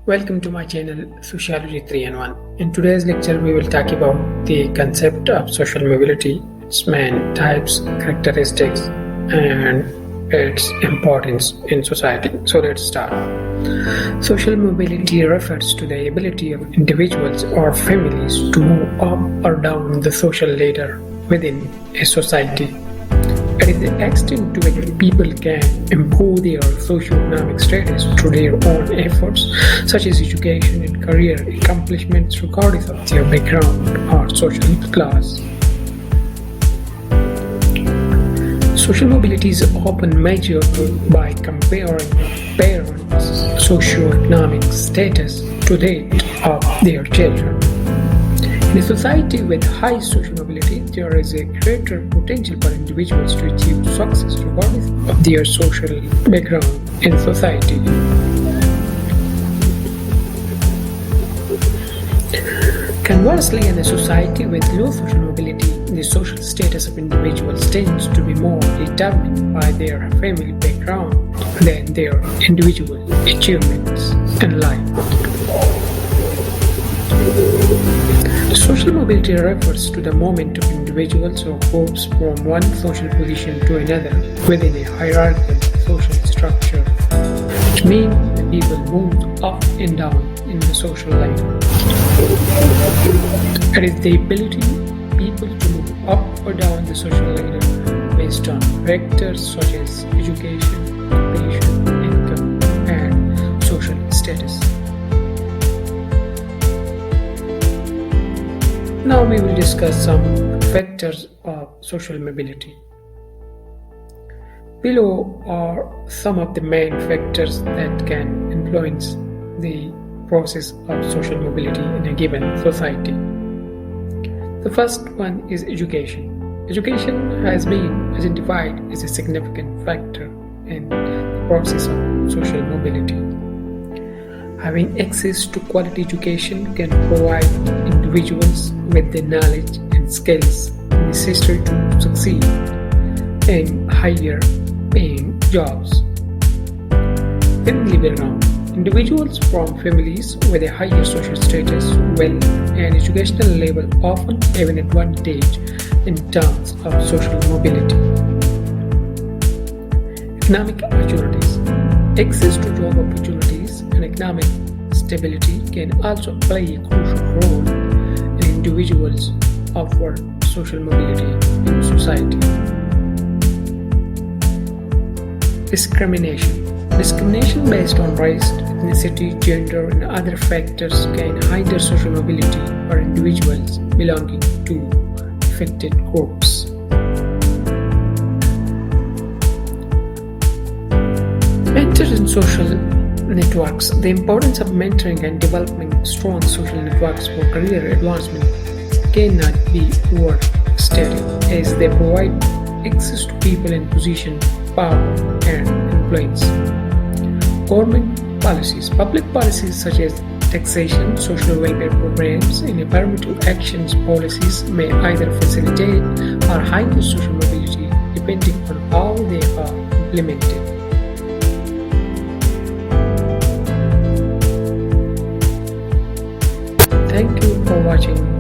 Welcome to my channel Sociology 3-in-1. In today's lecture, we will talk about the concept of social mobility, its main types, characteristics, and its importance in society. So let's start. Social mobility refers to the ability of individuals or families to move up or down the social ladder within a society. It is the extent to which people can improve their socioeconomic status through their own efforts, such as education and career accomplishments, regardless of their background or social class. Social mobility is often measured by comparing parents' socioeconomic status to that of their children. In a society with high social mobility, there is a greater potential for individuals to achieve success regardless of their social background in society. Conversely, in a society with low social mobility, the social status of individuals tends to be more determined by their family background than their individual achievements in life. Social mobility refers to the movement of individuals or groups from one social position to another within a hierarchical social structure, which means the people move up and down in the social ladder. It is the ability of people to move up or down the social ladder based on factors such as education, occupation, income, and social status. Now we will discuss some factors of social mobility. Below are some of the main factors that can influence the process of social mobility in a given society. The first one is education. Education has been identified as a significant factor in the process of social mobility. Having access to quality education can provide individuals with the knowledge and skills necessary to succeed in higher paying jobs. Family background. Individuals from families with a higher social status, wealth, and educational level often have an advantage in terms of social mobility. Economic opportunities. Access to job opportunities and economic stability can also play a crucial role in individuals' upward social mobility in society. Discrimination. Discrimination based on race, ethnicity, gender, and other factors can hinder social mobility for individuals belonging to affected groups. Mentors and social networks. The importance of mentoring and developing strong social networks for career advancement cannot be overstated, as they provide access to people in position, power, and influence. Government policies. Public policies such as taxation, social welfare programs, and affirmative actions policies may either facilitate or hinder social mobility depending on how they are implemented. Thank you for watching.